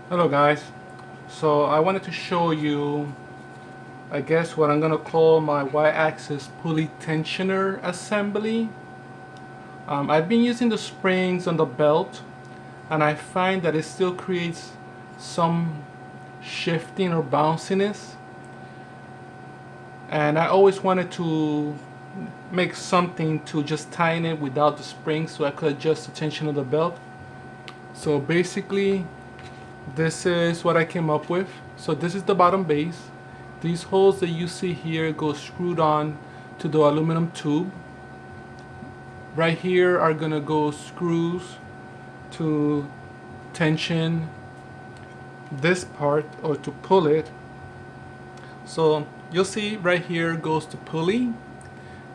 Hello guys, so I wanted to show you I guess what I'm gonna call my Y-axis pulley tensioner assembly. I've been using the springs on the belt and I find that it still creates some shifting or bounciness, and I always wanted to make something to just tighten it without the springs so I could adjust the tension of the belt. So basically this is what I came up with. So this is the bottom base. These holes that you see here go screwed on to the aluminum tube. Right here are gonna go screws to tension this part or to pull it. So you'll see right here goes the pulley.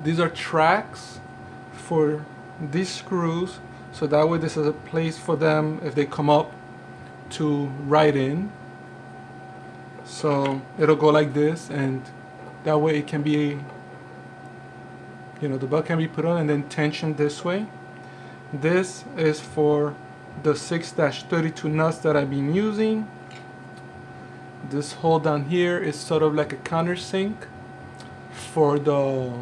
These are tracks for these screws, so that way this is a place for them if they come up to ride in. So it'll go like this, and that way it can be, the belt can be put on and then tensioned this way. This is for the 6-32 nuts that I've been using. This hole down here is sort of like a countersink for the,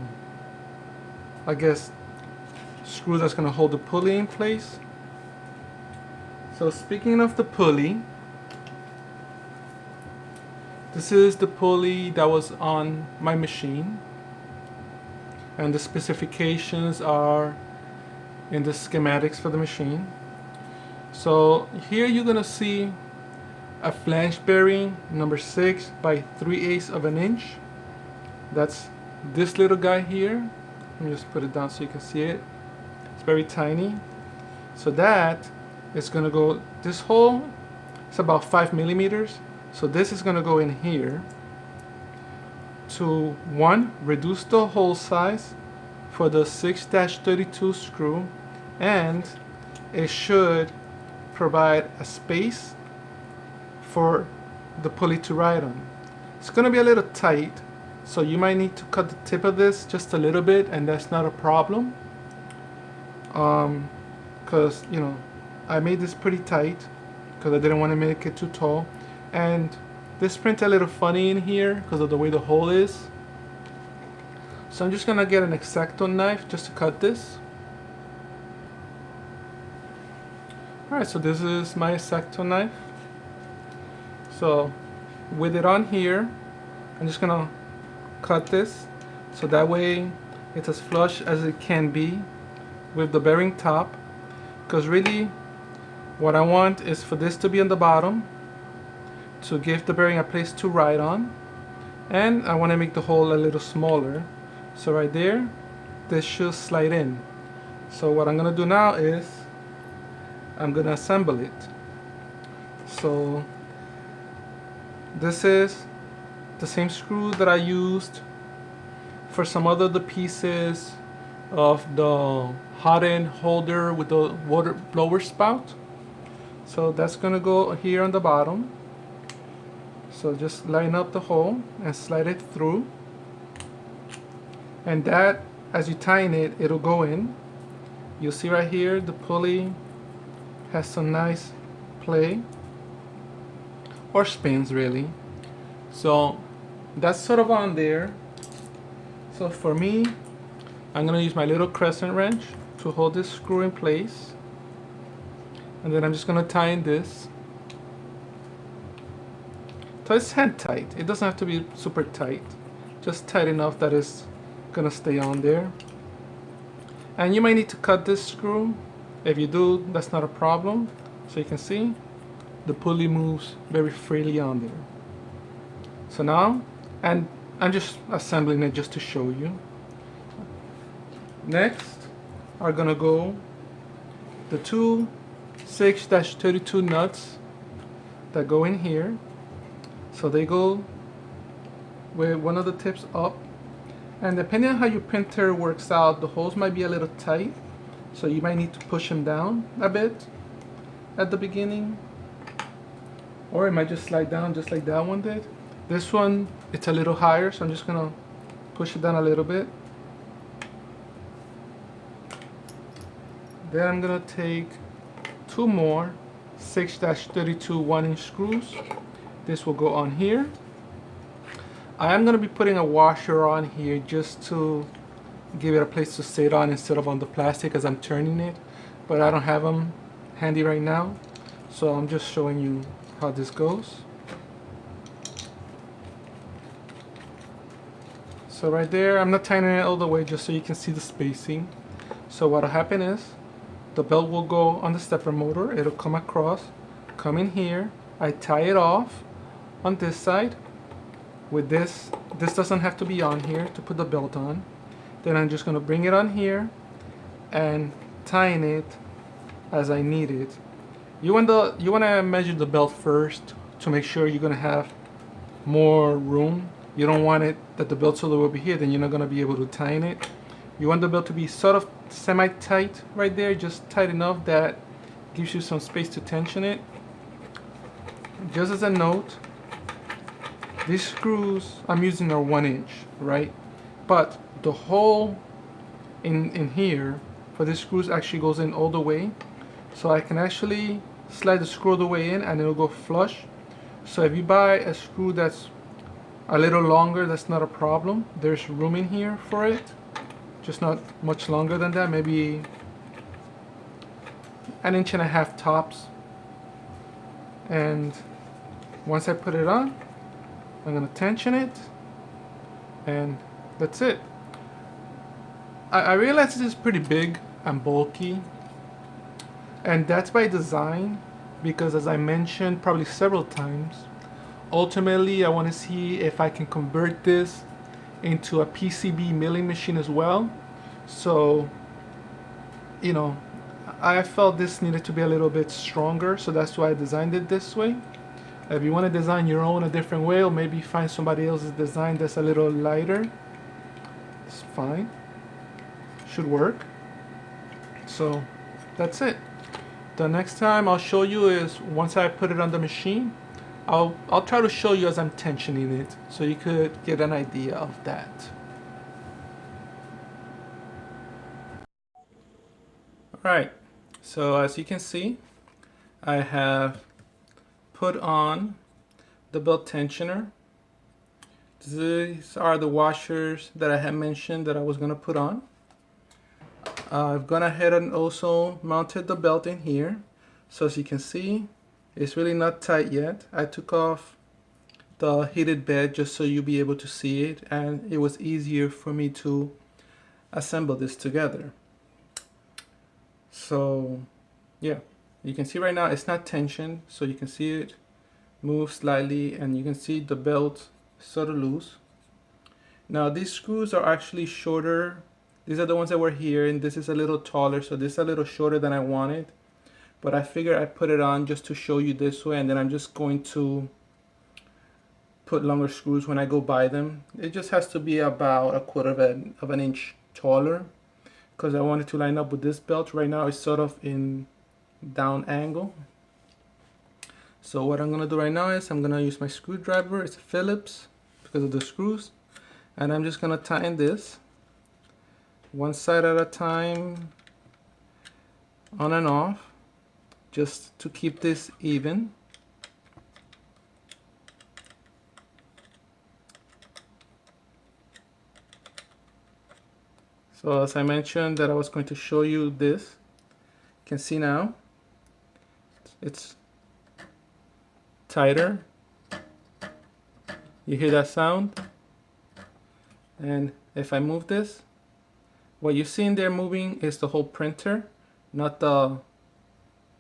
I guess, screw that's going to hold the pulley in place. So speaking of the pulley, this is the pulley that was on my machine, and the specifications are in the schematics for the machine. So here you're gonna see a flange bearing number 6 by 3/8 of an inch. That's this little guy here. Let me just put it down so you can see it. It's very tiny. So that is gonna go, this hole is about 5 millimeters. So this is gonna go in here to, one, reduce the hole size for the 6-32 screw, and it should provide a space for the pulley to ride on. It's gonna be a little tight, so you might need to cut the tip of this just a little bit, and that's not a problem. Because I made this pretty tight because I didn't want to make it too tall, and this print a little funny in here because of the way the hole is. So I'm just gonna get an X-Acto knife just to cut this. Alright, so this is my X-Acto knife. So with it on here, I'm just gonna cut this so that way it's as flush as it can be with the bearing top, because really what I want is for this to be on the bottom to give the bearing a place to ride on, and I want to make the hole a little smaller, so right there this should slide in. So what I'm gonna do now is I'm gonna assemble it. So this is the same screw that I used for some other of the pieces of the hot end holder with the water blower spout. So that's gonna go here on the bottom. So just line up the hole and slide it through, and that, as you tighten it, it'll go in. You'll see right here the pulley has some nice play, or spins really. So that's sort of on there. So for me, I'm gonna use my little crescent wrench to hold this screw in place, and then I'm just gonna tighten this. So it's hand tight. It doesn't have to be super tight, just tight enough that it's gonna stay on there. And you might need to cut this screw. If you do, that's not a problem. So you can see the pulley moves very freely on there. So now, and I'm just assembling it just to show you. Next are gonna go the two 6-32 nuts that go in here. So they go with one of the tips up, and depending on how your printer works out, the holes might be a little tight, so you might need to push them down a bit at the beginning, or it might just slide down just like that one did. This one, it's a little higher, so I'm just gonna push it down a little bit. Then I'm gonna take two more 6-32 1-inch screws. This will go on here. I am going to be putting a washer on here just to give it a place to sit on instead of on the plastic as I'm turning it, but I don't have them handy right now, so I'm just showing you how this goes. So right there, I'm not tightening it all the way just so you can see the spacing. So what'll happen is the belt will go on the stepper motor, it'll come across, come in here, I tie it off on this side with this. This doesn't have to be on here to put the belt on. Then I'm just going to bring it on here and tighten it as I need it. You want to measure the belt first to make sure you're going to have more room. You don't want it that the belt's all the way over here, then you're not going to be able to tighten it. You want the belt to be sort of semi-tight right there, just tight enough that gives you some space to tension it. Just as a note, these screws I'm using are 1-inch, right? But the hole in here for these screws actually goes in all the way, so I can actually slide the screw all the way in and it'll go flush. So if you buy a screw that's a little longer, that's not a problem. There's room in here for it, just not much longer than that, maybe 1.5 inches tops. And once I put it on, I'm going to tension it, and that's it. I realize this is pretty big and bulky, and that's by design, because as I mentioned probably several times, ultimately I want to see if I can convert this into a PCB milling machine as well. So, you know, I felt this needed to be a little bit stronger, so that's why I designed it this way. If you want to design your own a different way, or maybe find somebody else's design that's a little lighter, it's fine. Should work. So that's it. The next time I'll show you is once I put it on the machine. I'll try to show you as I'm tensioning it, so you could get an idea of that. Alright, so as you can see, I have put on the belt tensioner. These are the washers that I had mentioned that I was going to put on. I've gone ahead and also mounted the belt in here. So as you can see, it's really not tight yet. I took off the heated bed just so you'll be able to see it, and it was easier for me to assemble this together. So yeah, you can see right now it's not tensioned, so you can see it move slightly, and you can see the belt sort of loose. Now these screws are actually shorter. These are the ones that were here, and this is a little taller, so this is a little shorter than I wanted. But I figured I'd put it on just to show you this way, and then I'm just going to put longer screws when I go buy them. It just has to be about 1/4 of an inch taller, because I wanted to line up with this belt. Right now it's sort of in down angle. So what I'm going to do right now is I'm going to use my screwdriver. It's a Phillips because of the screws, and I'm just going to tighten this one side at a time, on and off, just to keep this even. So as I mentioned that I was going to show you this, you can see now it's tighter. You hear that sound? And if I move this, what you see in there moving is the whole printer, not the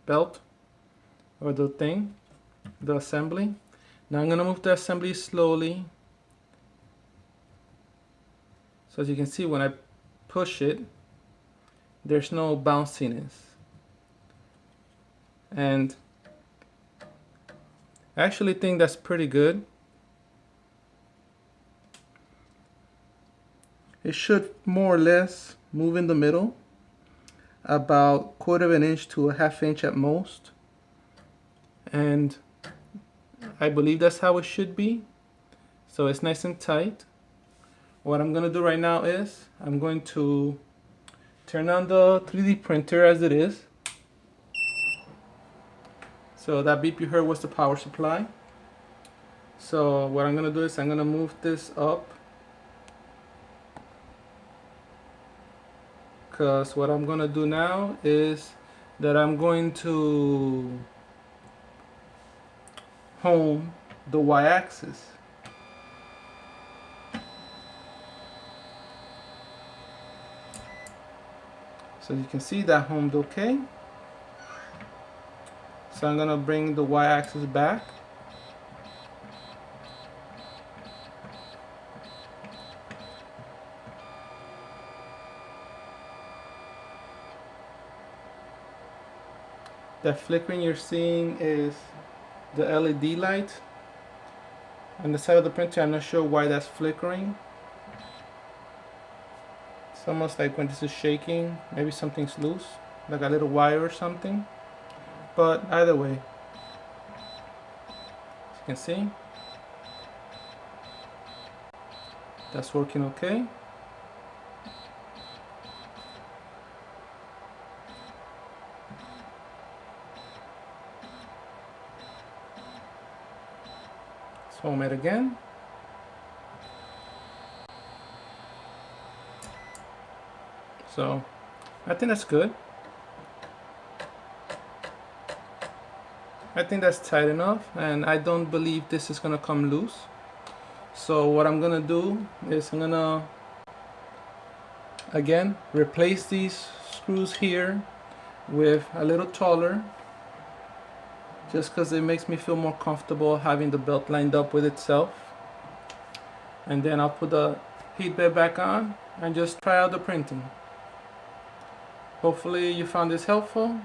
belt or the thing, the assembly. Now I'm going to move the assembly slowly. So as you can see, when I push it, there's no bounciness. And I actually think that's pretty good. It should more or less move in the middle, about 1/4 inch to 1/2 inch at most. And I believe that's how it should be. So it's nice and tight. What I'm going to do right now is I'm going to turn on the 3D printer as it is. So that beep you heard was the power supply. So what I'm gonna do is I'm gonna move this up, because what I'm gonna do now is that I'm going to home the y-axis. So you can see that homed okay. So I'm gonna bring the y-axis back. That flickering you're seeing is the LED light on the side of the printer. I'm not sure why that's flickering. It's almost like when this is shaking, maybe something's loose, like a little wire or something. But either way, as you can see, that's working okay. Let's home it again. So I think that's good. I think that's tight enough, and I don't believe this is gonna come loose. So what I'm gonna do is I'm gonna again replace these screws here with a little taller, just because it makes me feel more comfortable having the belt lined up with itself. And then I'll put the heat bed back on and just try out the printing. Hopefully you found this helpful.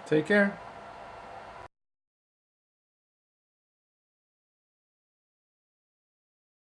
Take care.